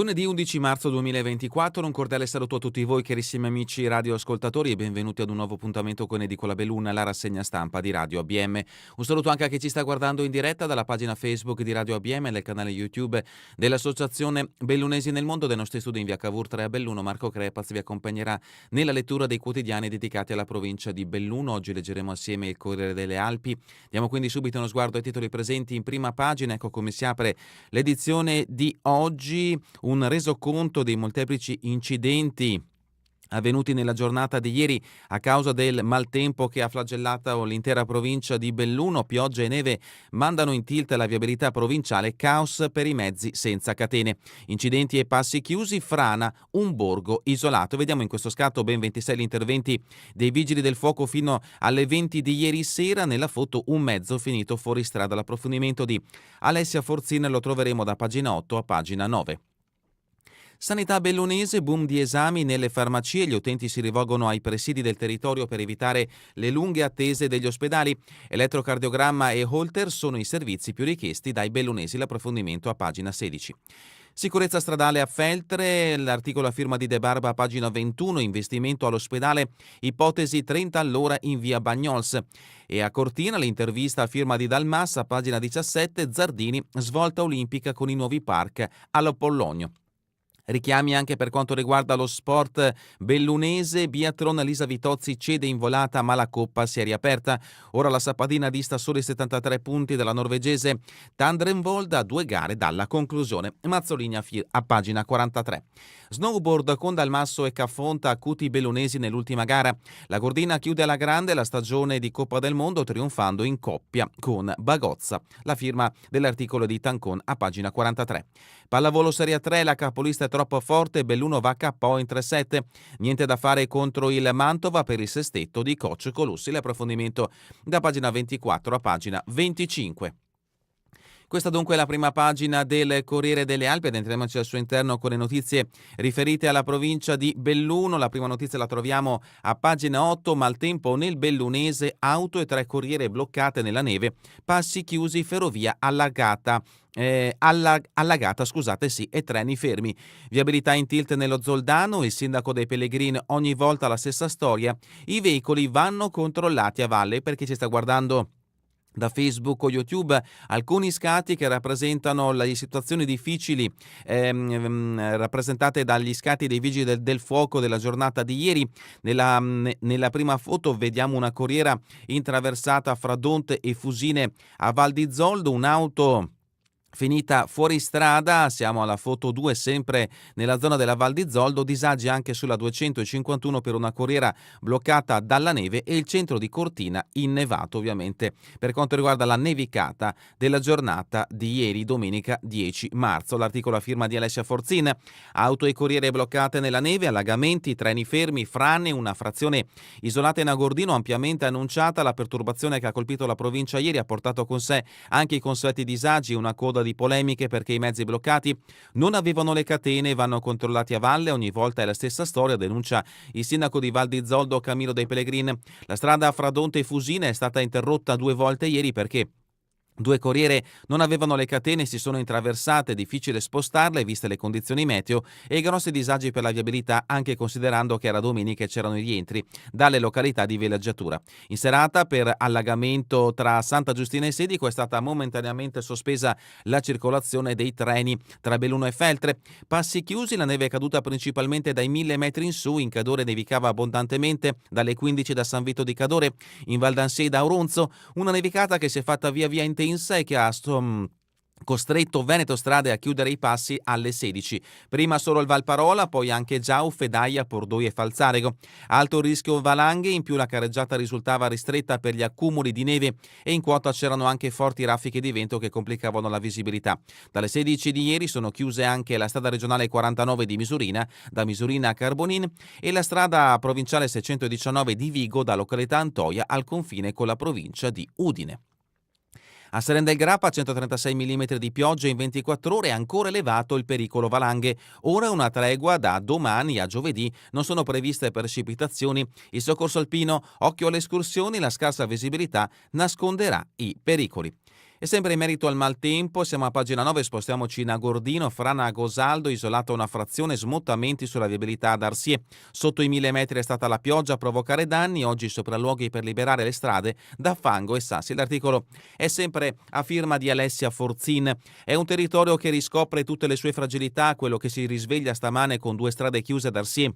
Lunedì 11 marzo 2024, un cordiale saluto a tutti voi carissimi amici radioascoltatori e benvenuti ad un nuovo appuntamento con Edicola Belluna, la rassegna stampa di Radio ABM. Un saluto anche a chi ci sta guardando in diretta dalla pagina Facebook di Radio ABM e nel canale YouTube dell'Associazione Bellunesi nel Mondo. Dai nostri studi in via Cavour 3 a Belluno, Marco Crepaz vi accompagnerà nella lettura dei quotidiani dedicati alla provincia di Belluno. Oggi leggeremo assieme il Corriere delle Alpi. Diamo quindi subito uno sguardo ai titoli presenti in prima pagina. Ecco come si apre l'edizione di oggi. Un resoconto dei molteplici incidenti avvenuti nella giornata di ieri a causa del maltempo che ha flagellato l'intera provincia di Belluno. Pioggia e neve mandano in tilt la viabilità provinciale, caos per i mezzi senza catene. Incidenti e passi chiusi, frana un borgo isolato. Vediamo in questo scatto ben 26 gli interventi dei vigili del fuoco fino alle 20 di ieri sera. Nella foto un mezzo finito fuori strada. L'approfondimento di Alessia Forzin lo troveremo da pagina 8 a pagina 9. Sanità bellunese, boom di esami nelle farmacie, gli utenti si rivolgono ai presidi del territorio per evitare le lunghe attese degli ospedali. Elettrocardiogramma e Holter sono i servizi più richiesti dai bellunesi, l'approfondimento a pagina 16. Sicurezza stradale a Feltre, l'articolo a firma di De Barba a pagina 21, investimento all'ospedale, ipotesi 30 all'ora in via Bagnols. E a Cortina l'intervista a firma di Dalmas a pagina 17, Zardini, svolta olimpica con i nuovi park all'Apollonio. Richiami anche per quanto riguarda lo sport bellunese, biathlon, Lisa Vitozzi cede in volata ma la coppa si è riaperta. Ora la Sappadina dista solo i 73 punti della norvegese Tandrenvold a 2 gare dalla conclusione. Mazzolini a pagina 43. Snowboard con Dalmasso e Caffonta acuti i bellunesi nell'ultima gara. La Gordina chiude alla grande la stagione di Coppa del Mondo trionfando in coppia con Bagozza. La firma dell'articolo di Tancon a pagina 43. Pallavolo Serie 3, la capolista è troppo forte, Belluno va KO in 3-7. Niente da fare contro il Mantova per il sestetto di coach Colussi. L'approfondimento da pagina 24 a pagina 25. Questa dunque è la prima pagina del Corriere delle Alpi ed entriamoci al suo interno con le notizie riferite alla provincia di Belluno. La prima notizia la troviamo a pagina 8, maltempo nel Bellunese, auto e 3 corriere bloccate nella neve, passi chiusi, ferrovia allagata. Allagata, e treni fermi. Viabilità in tilt nello Zoldano, il sindaco dei Pellegrini, ogni volta la stessa storia. I veicoli vanno controllati a valle. Per chi ci sta guardando da Facebook o YouTube, alcuni scatti che rappresentano le situazioni difficili rappresentate dagli scatti dei vigili del fuoco della giornata di ieri. Nella prima foto vediamo una corriera intraversata fra Donte e Fusine a Val di Zoldo, un'auto finita fuori strada. Siamo alla foto 2, sempre nella zona della Val di Zoldo, disagi anche sulla 251 per una corriera bloccata dalla neve e il centro di Cortina innevato ovviamente per quanto riguarda la nevicata della giornata di ieri, domenica 10 marzo. L'articolo a firma di Alessia Forzin, auto e corriere bloccate nella neve, allagamenti, treni fermi, frane, una frazione isolata in Agordino ampiamente annunciata. La perturbazione che ha colpito la provincia ieri ha portato con sé anche i consueti disagi, una coda di polemiche perché i mezzi bloccati non avevano le catene e vanno controllati a valle. Ogni volta è la stessa storia, denuncia il sindaco di Val di Zoldo Camillo dei Pellegrini. La strada fra Donte e Fusine è stata interrotta 2 volte ieri perché 2 corriere non avevano le catene e si sono intraversate, difficile spostarle viste le condizioni meteo e i grossi disagi per la viabilità, anche considerando che era domenica e c'erano i rientri dalle località di villeggiatura. In serata, per allagamento tra Santa Giustina e Sedico, è stata momentaneamente sospesa la circolazione dei treni tra Belluno e Feltre. Passi chiusi, la neve è caduta principalmente dai 1000 metri in su, in Cadore nevicava abbondantemente dalle 15 da San Vito di Cadore, in Val d'Ansè e da Auronzo, una nevicata che si è fatta via via intensa e che ha costretto Veneto Strade a chiudere i passi alle 16. Prima solo il Valparola, poi anche Giau, Fedaia, Pordoi e Falzarego. Alto rischio valanghe, in più la carreggiata risultava ristretta per gli accumuli di neve e in quota c'erano anche forti raffiche di vento che complicavano la visibilità. Dalle 16 di ieri sono chiuse anche la strada regionale 49 di Misurina, da Misurina a Carbonin, e la strada provinciale 619 di Vigo, da località Antoia al confine con la provincia di Udine. A Seren del Grappa 136 mm di pioggia in 24 ore, ancora elevato il pericolo valanghe. Ora una tregua da domani a giovedì, non sono previste precipitazioni. Il soccorso alpino, occhio alle escursioni, la scarsa visibilità nasconderà i pericoli. E sempre in merito al maltempo, siamo a pagina 9, spostiamoci in Agordino, frana a Gosaldo, isolata una frazione, smottamenti sulla viabilità ad Arsie. Sotto i 1000 metri è stata la pioggia a provocare danni, oggi sopralluoghi per liberare le strade da fango e sassi. L'articolo è sempre a firma di Alessia Forzin. È un territorio che riscopre tutte le sue fragilità, quello che si risveglia stamane con 2 strade chiuse ad Arsie.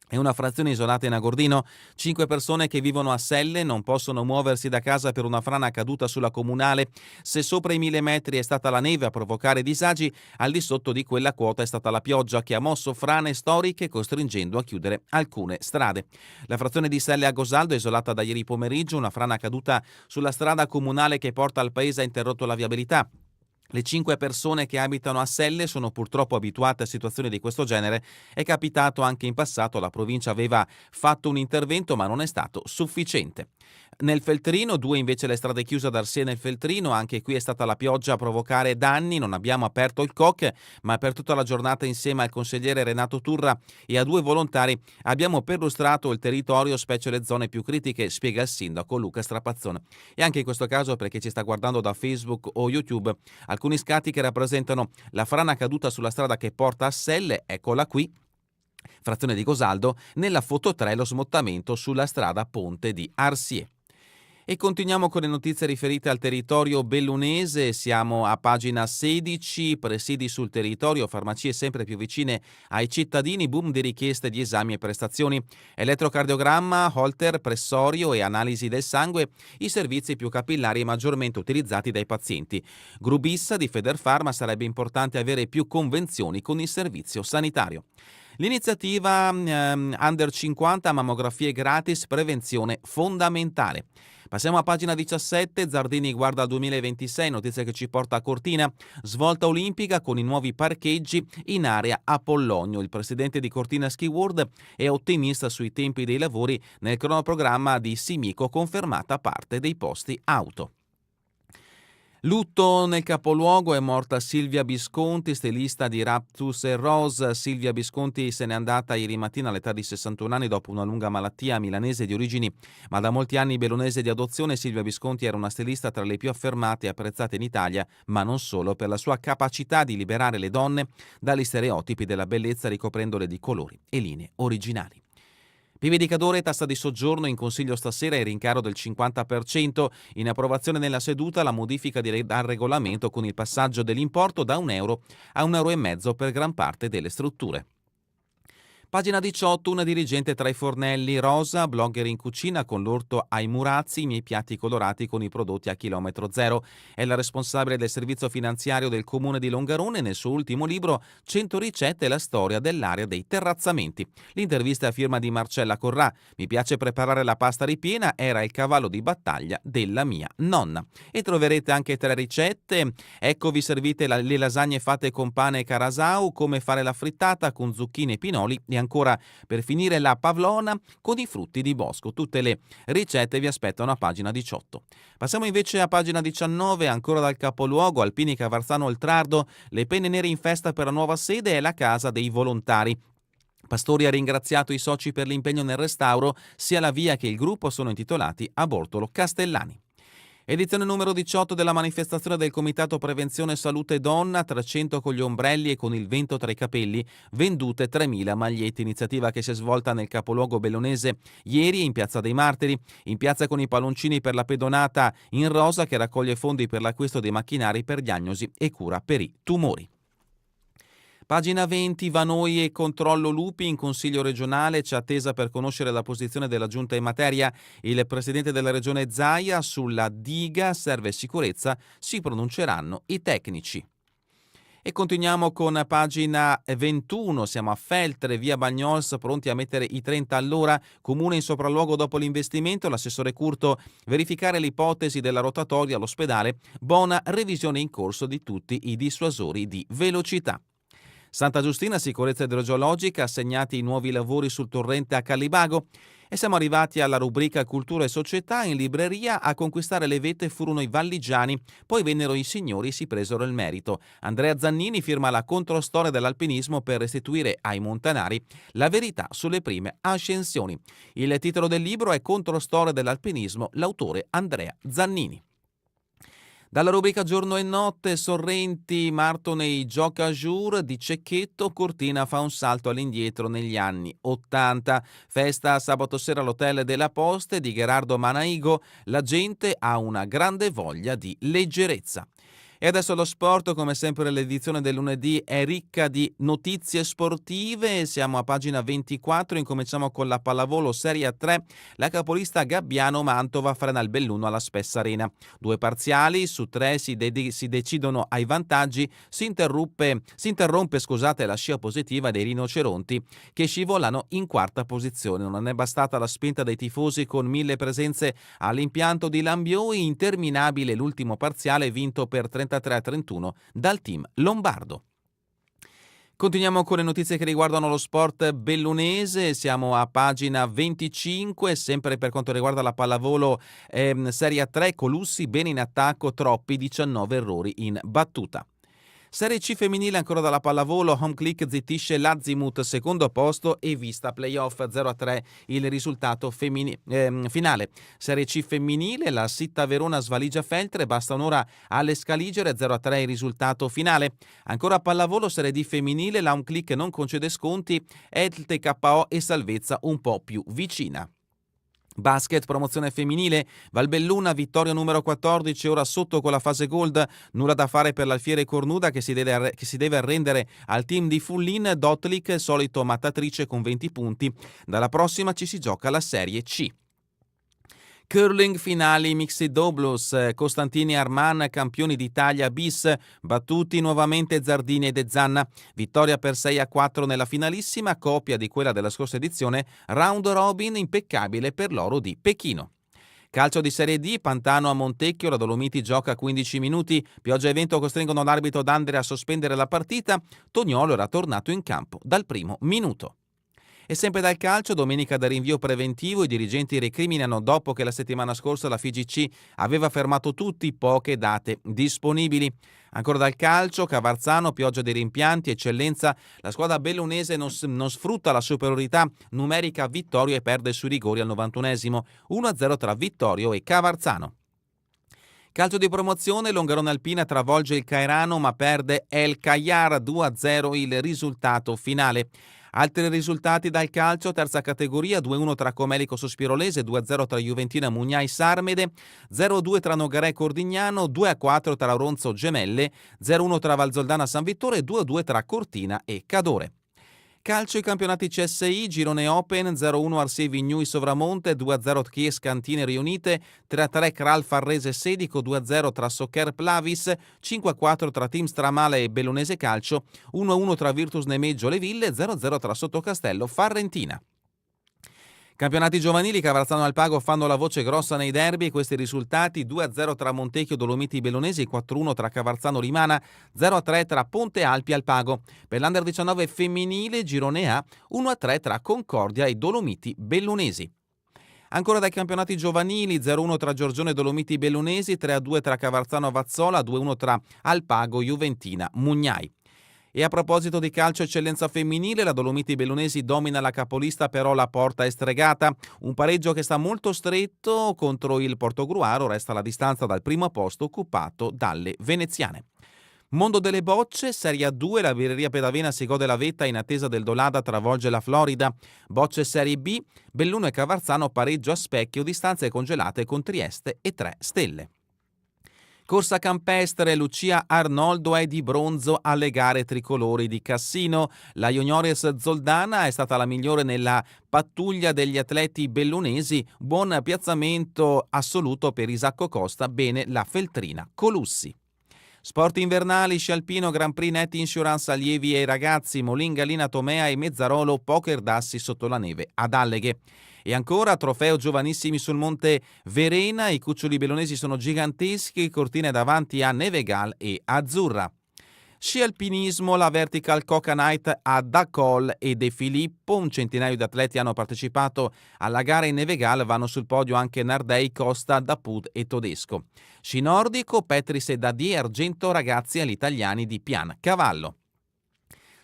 È una frazione isolata in Agordino, 5 persone che vivono a Selle non possono muoversi da casa per una frana caduta sulla comunale. Se sopra i 1000 metri è stata la neve a provocare disagi, al di sotto di quella quota è stata la pioggia che ha mosso frane storiche costringendo a chiudere alcune strade. La frazione di Selle a Gosaldo è isolata da ieri pomeriggio, una frana caduta sulla strada comunale che porta al paese ha interrotto la viabilità. Le 5 persone che abitano a Selle sono purtroppo abituate a situazioni di questo genere. È capitato anche in passato, la provincia aveva fatto un intervento ma non è stato sufficiente. Nel Feltrino, 2 invece le strade chiuse ad Arsie nel Feltrino, anche qui è stata la pioggia a provocare danni, non abbiamo aperto il COC, ma per tutta la giornata insieme al consigliere Renato Turra e a 2 volontari abbiamo perlustrato il territorio, specie le zone più critiche, spiega il sindaco Luca Strapazzone. E anche in questo caso, per chi ci sta guardando da Facebook o YouTube, alcuni scatti che rappresentano la frana caduta sulla strada che porta a Selle, eccola qui, frazione di Gosaldo, nella foto 3 lo smottamento sulla strada Ponte di Arsie. E continuiamo con le notizie riferite al territorio bellunese, siamo a pagina 16, presidi sul territorio, farmacie sempre più vicine ai cittadini, boom di richieste di esami e prestazioni, elettrocardiogramma, holter, pressorio e analisi del sangue, i servizi più capillari e maggiormente utilizzati dai pazienti. Grubissa di Federpharma sarebbe importante avere più convenzioni con il servizio sanitario. L'iniziativa Under 50, mammografie gratis, prevenzione fondamentale. Passiamo a pagina 17, Zardini guarda al 2026, notizia che ci porta a Cortina, svolta olimpica con i nuovi parcheggi in area Apollonio. Il presidente di Cortina Ski World è ottimista sui tempi dei lavori, nel cronoprogramma di Simico confermata parte dei posti auto. Lutto nel capoluogo, è morta Silvia Visconti, stilista di Raptus e Rose. Silvia Visconti se n'è andata ieri mattina all'età di 61 anni dopo una lunga malattia, milanese di origini ma da molti anni bellunese di adozione. Silvia Visconti era una stilista tra le più affermate e apprezzate in Italia, ma non solo, per la sua capacità di liberare le donne dagli stereotipi della bellezza ricoprendole di colori e linee originali. PIL indicatore, tassa di soggiorno in consiglio stasera e rincaro del 50%, in approvazione nella seduta la modifica al regolamento con il passaggio dell'importo da €1 a €1,50 per gran parte delle strutture. Pagina 18, una dirigente tra i fornelli, Rosa, blogger in cucina con l'orto ai murazzi, i miei piatti colorati con i prodotti a chilometro zero. È la responsabile del servizio finanziario del comune di Longarone. Nel suo ultimo libro 100 ricette e la storia dell'area dei terrazzamenti. L'intervista è a firma di Marcella Corrà. Mi piace preparare la pasta ripiena, era il cavallo di battaglia della mia nonna. E troverete anche 3 ricette. Ecco, vi servite le lasagne fatte con pane e carasau, come fare la frittata con zucchine e pinoli e ancora per finire la pavlona con i frutti di bosco. Tutte le ricette vi aspettano a pagina 18. Passiamo invece a pagina 19, ancora dal capoluogo, Alpini Cavarzano Oltrardo, le penne nere in festa per la nuova sede e la casa dei volontari. Pastori ha ringraziato i soci per l'impegno nel restauro, sia la via che il gruppo sono intitolati a Bortolo Castellani. Edizione numero 18 della manifestazione del Comitato Prevenzione Salute Donna, 300 con gli ombrelli e con il vento tra i capelli, vendute 3.000 magliette, iniziativa che si è svolta nel capoluogo bellunese ieri in Piazza dei Martiri, in piazza con i palloncini per la pedonata in rosa che raccoglie fondi per l'acquisto dei macchinari per diagnosi e cura per i tumori. Pagina 20, Vanoi e controllo lupi in Consiglio regionale, c'è attesa per conoscere la posizione della Giunta in materia. Il presidente della regione Zaia, sulla diga serve sicurezza, si pronunceranno i tecnici. E continuiamo con pagina 21, siamo a Feltre, via Bagnols, pronti a mettere i 30 all'ora, comune in sopralluogo dopo l'investimento, l'assessore Curto, verificare l'ipotesi della rotatoria all'ospedale, buona revisione in corso di tutti i dissuasori di velocità. Santa Giustina, sicurezza idrogeologica, assegnati i nuovi lavori sul torrente a Callibago e siamo arrivati alla rubrica Cultura e Società. In libreria a conquistare le vette furono i valligiani, poi vennero i signori e si presero il merito. Andrea Zannini firma la controstoria dell'alpinismo per restituire ai montanari la verità sulle prime ascensioni. Il titolo del libro è Controstoria dell'alpinismo, l'autore Andrea Zannini. Dalla rubrica Giorno e Notte, Sorrenti, Martonei gioca a jour, di Cecchetto, Cortina fa un salto all'indietro negli anni '80. Festa sabato sera all'Hotel della Poste di Gherardo Manaigo, la gente ha una grande voglia di leggerezza. E adesso lo sport, come sempre l'edizione del lunedì è ricca di notizie sportive, siamo a pagina 24, incominciamo con la pallavolo Serie 3, la capolista Gabbiano Mantova frena il Belluno alla Spessarena. 2 parziali su 3 si decidono ai vantaggi, si interrompe la scia positiva dei rinoceronti che scivolano in quarta posizione. Non è bastata la spinta dei tifosi con 1000 presenze all'impianto di Lambiò, interminabile l'ultimo parziale vinto per 33-31 dal team lombardo. Continuiamo con le notizie che riguardano lo sport bellunese, siamo a pagina 25, sempre per quanto riguarda la pallavolo Serie 3, Colussi bene in attacco, troppi 19 errori in battuta. Serie C femminile ancora dalla pallavolo, Home Click zittisce l'Azimut secondo posto e vista playoff 0-3 il risultato finale. Serie C femminile, la Sitta Verona svaligia Feltre, basta un'ora alle Scaligere 0-3 il risultato finale. Ancora pallavolo Serie D femminile, la Home Click non concede sconti, Elte KO e salvezza un po' più vicina. Basket, promozione femminile, Valbelluna, vittoria numero 14, ora sotto con la fase gold, nulla da fare per l'Alfiere Cornuda che si deve arrendere al team di Fullin, Dotlik, solito mattatrice con 20 punti, dalla prossima ci si gioca la Serie C. Curling finali Mixed Doubles, Costantini e Arman campioni d'Italia bis, battuti nuovamente Zardini e De Zanna, vittoria per 6-4 nella finalissima, copia di quella della scorsa edizione, round robin impeccabile per l'oro di Pechino. Calcio di Serie D, Pantano a Montecchio, la Dolomiti gioca 15 minuti, pioggia e vento costringono l'arbitro D'Andrea a sospendere la partita, Toniolo era tornato in campo dal primo minuto. E sempre dal calcio, domenica da rinvio preventivo, i dirigenti recriminano dopo che la settimana scorsa la FIGC aveva fermato tutti, poche date disponibili. Ancora dal calcio, Cavarzano, pioggia di rimpianti, eccellenza, la squadra bellunese non sfrutta la superiorità numerica a Vittorio e perde sui rigori al 91esimo, 1-0 tra Vittorio e Cavarzano. Calcio di promozione, Longarone Alpina travolge il Cairano ma perde El Caiar 2-0 il risultato finale. Altri risultati dal calcio, terza categoria, 2-1 tra Comelico Sospirolese, 2-0 tra Juventina Mugnai Sarmede, 0-2 tra Nogaré e Cordignano, 2-4 tra Ronzo Gemelle, 0-1 tra Valzoldana San Vittore e 2-2 tra Cortina e Cadore. Calcio i campionati CSI, Girone Open, 0-1 Arsè Vignui Sovramonte, 2-0 Chies Cantine Riunite, 3-3 Kral Farrese Sedico, 2-0 tra Soccer Plavis, 5-4 tra Team Stramale e Bellunese Calcio, 1-1 tra Virtus Nemeggio Le Ville, 0-0 tra Sottocastello Farrentina. Campionati giovanili, Cavarzano Alpago fanno la voce grossa nei derby, questi risultati 2-0 tra Montecchio Dolomiti Bellunesi, 4-1 tra Cavarzano Rimana, 0-3 tra Ponte Alpi Alpago. Per l'Under 19 femminile, Girone A, 1-3 tra Concordia e Dolomiti Bellunesi. Ancora dai campionati giovanili, 0-1 tra Giorgione Dolomiti Bellunesi, 3-2 tra Cavarzano Vazzola, 2-1 tra Alpago Juventina Mugnai. E a proposito di calcio eccellenza femminile, la Dolomiti Bellunesi domina la capolista, però la porta è stregata. Un pareggio che sta molto stretto contro il Portogruaro, resta la distanza dal primo posto occupato dalle veneziane. Mondo delle bocce, Serie A2, la birreria Pedavena si gode la vetta in attesa del Dolada travolge la Florida. Bocce Serie B, Belluno e Cavarzano pareggio a specchio, distanze congelate con Trieste e 3 Stelle. Corsa campestre, Lucia Arnoldo è di bronzo alle gare tricolori di Cassino. La Juniores Zoldana è stata la migliore nella pattuglia degli atleti bellunesi. Buon piazzamento assoluto per Isacco Costa, bene la Feltrina Colussi. Sport invernali, sci alpino, Grand Prix Net Insurance allievi e ragazzi, Molinga, Lina Tomea e Mezzarolo, poker dassi sotto la neve ad Alleghe. E ancora trofeo giovanissimi sul Monte Verena, i cuccioli bellunesi sono giganteschi, cortine davanti a Nevegal e Azzurra. Sci alpinismo, la Vertical Coca Night a Dacol e De Filippo, un centinaio di atleti hanno partecipato alla gara in Nevegal, vanno sul podio anche Nardei, Costa, Dapud e Todesco. Sci nordico, Petris e Dadi, argento ragazzi agli italiani di Pian Cavallo.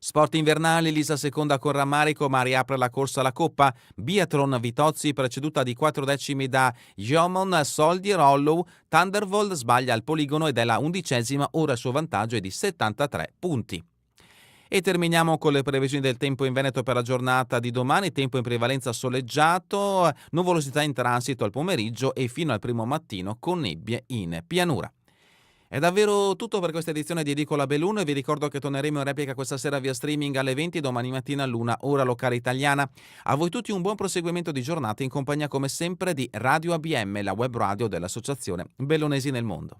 Sport invernali, Lisa seconda con rammarico ma riapre la corsa alla Coppa. Biathlon, Vitozzi preceduta di 4 decimi da Jomon, Soldier Hollow, Thunderbolt sbaglia al poligono ed è la 11ª, ora il suo vantaggio è di 73 punti. E terminiamo con le previsioni del tempo in Veneto per la giornata di domani, tempo in prevalenza soleggiato, nuvolosità in transito al pomeriggio e fino al primo mattino con nebbie in pianura. È davvero tutto per questa edizione di Edicola Belluno e vi ricordo che torneremo in replica questa sera via streaming alle 20 domani mattina all'1 ora locale italiana. A voi tutti un buon proseguimento di giornata in compagnia come sempre di Radio ABM, la web radio dell'Associazione Bellunesi nel Mondo.